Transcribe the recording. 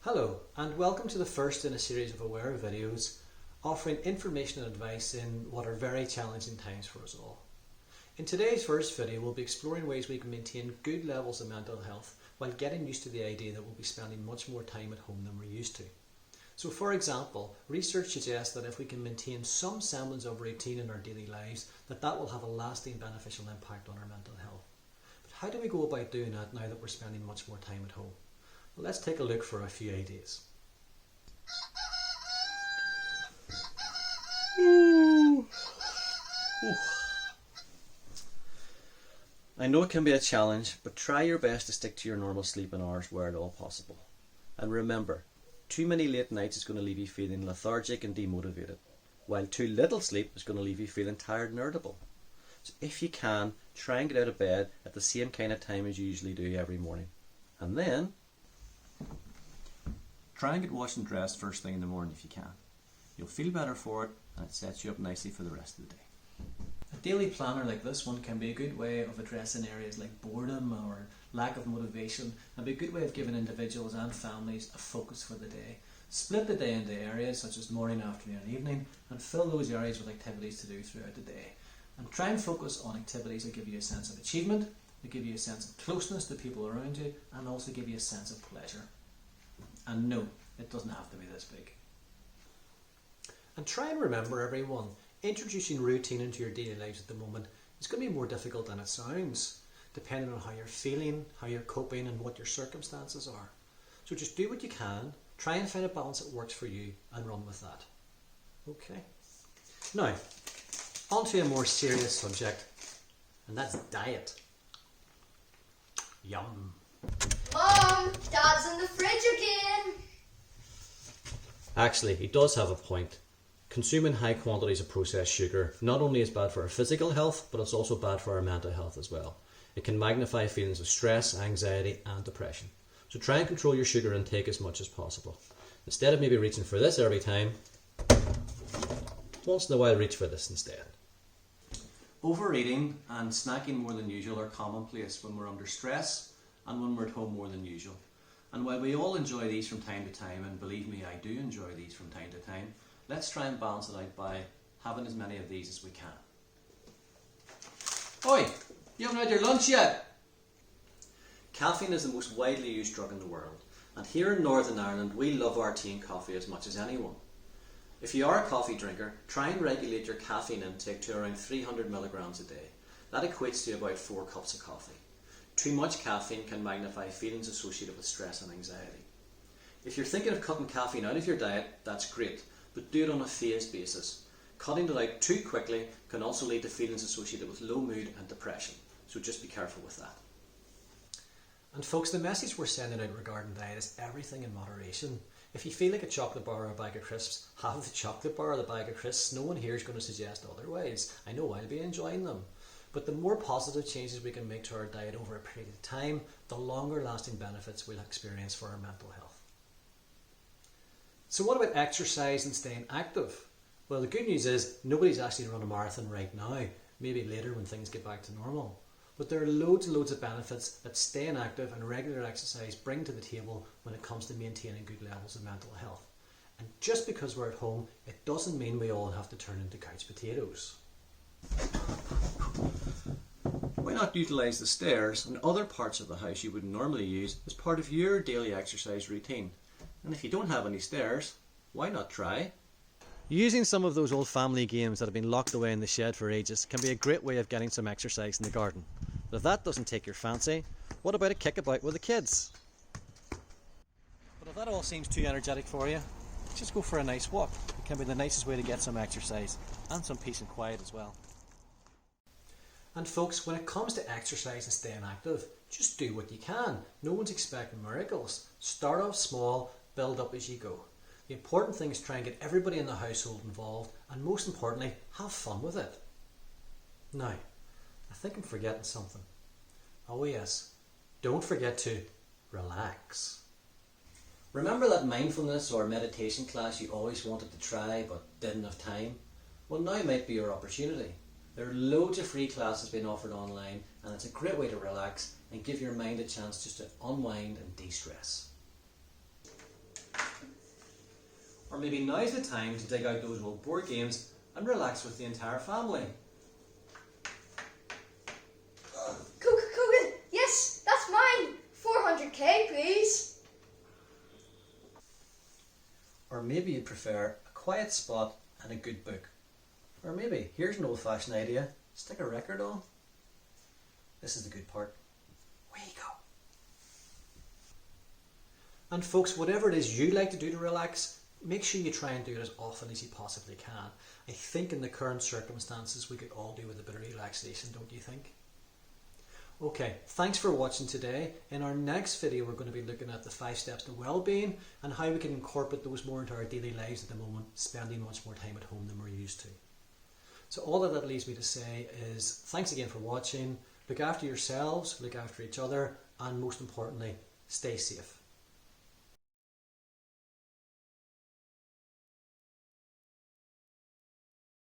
Hello and welcome to the first in a series of Aware videos offering information and advice in what are very challenging times for us all. In today's first video we'll be exploring ways we can maintain good levels of mental health while getting used to the idea that we'll be spending much more time at home than we're used to. So for example, research suggests that if we can maintain some semblance of routine in our daily lives, that will have a lasting beneficial impact on our mental health. But how do we go about doing that now that we're spending much more time at home? Well, let's take a look for a few ideas. I know it can be a challenge, but try your best to stick to your normal sleeping hours where at all possible. And remember, too many late nights is going to leave you feeling lethargic and demotivated, while too little sleep is going to leave you feeling tired and irritable. So if you can, try and get out of bed at the same kind of time as you usually do every morning. And then try and get washed and dressed first thing in the morning if you can. You'll feel better for it and it sets you up nicely for the rest of the day. A daily planner like this one can be a good way of addressing areas like boredom or lack of motivation, and be a good way of giving individuals and families a focus for the day. Split the day into areas such as morning, afternoon and evening, and fill those areas with activities to do throughout the day. And try and focus on activities that give you a sense of achievement, that give you a sense of closeness to people around you, and also give you a sense of pleasure. And no, it doesn't have to be this big. And try and remember, everyone, introducing routine into your daily lives at the moment is going to be more difficult than it sounds, depending on how you're feeling, how you're coping and what your circumstances are. So just do what you can, try and find a balance that works for you and run with that. Okay. Now, on to a more serious subject, and that's diet. Yum. Mom, Dad's in the fridge again. Actually, he does have a point. Consuming high quantities of processed sugar not only is bad for our physical health, but it's also bad for our mental health as well. It can magnify feelings of stress, anxiety and depression. So try and control your sugar intake as much as possible. Instead of maybe reaching for this every time, once in a while reach for this instead. Overeating and snacking more than usual are commonplace when we're under stress and when we're at home more than usual. And while we all enjoy these from time to time, and believe me, I do enjoy these from time to time, let's try and balance it out by having as many of these as we can. Oi! You haven't had your lunch yet! Caffeine is the most widely used drug in the world, and here in Northern Ireland we love our tea and coffee as much as anyone. If you are a coffee drinker, try and regulate your caffeine intake to around 300 milligrams a day. That equates to about 4 cups of coffee. Too much caffeine can magnify feelings associated with stress and anxiety. If you're thinking of cutting caffeine out of your diet, that's great, but do it on a phased basis. Cutting it out too quickly can also lead to feelings associated with low mood and depression, so just be careful with that. And folks, the message we're sending out regarding diet is everything in moderation. If you feel like a chocolate bar or a bag of crisps, have the chocolate bar or the bag of crisps. No one here is going to suggest otherwise. I know I'll be enjoying them. But the more positive changes we can make to our diet over a period of time, the longer lasting benefits we'll experience for our mental health. So what about exercise and staying active? Well, the good news is nobody's actually run a marathon right now, maybe later when things get back to normal. But there are loads and loads of benefits that staying active and regular exercise bring to the table when it comes to maintaining good levels of mental health. And just because we're at home, it doesn't mean we all have to turn into couch potatoes. Why not utilise the stairs and other parts of the house you would normally use as part of your daily exercise routine? And if you don't have any stairs, why not try? Using some of those old family games that have been locked away in the shed for ages can be a great way of getting some exercise in the garden. But if that doesn't take your fancy, what about a kickabout with the kids? But if that all seems too energetic for you, just go for a nice walk. It can be the nicest way to get some exercise and some peace and quiet as well. And folks, when it comes to exercise and staying active, just do what you can. No one's expecting miracles. Start off small, build up as you go. The important thing is try and get everybody in the household involved, and most importantly, have fun with it. Now, I think I'm forgetting something. Oh yes, don't forget to relax. Remember that mindfulness or meditation class you always wanted to try but didn't have time? Well, now might be your opportunity. There are loads of free classes being offered online, and it's a great way to relax and give your mind a chance just to unwind and de-stress. Or maybe now's the time to dig out those old board games and relax with the entire family. Cougar, yes, that's mine. 400k, please. Or maybe you'd prefer a quiet spot and a good book. Or maybe, here's an old-fashioned idea, stick a record on. This is the good part. Away you go. And folks, whatever it is you like to do to relax, make sure you try and do it as often as you possibly can. I think in the current circumstances we could all do with a bit of relaxation, don't you think? Okay, thanks for watching today. In our next video we're going to be looking at the 5 steps to well-being and how we can incorporate those more into our daily lives at the moment, spending much more time at home than we're used to. So all that leaves me to say is thanks again for watching. Look after yourselves, look after each other, and most importantly, stay safe.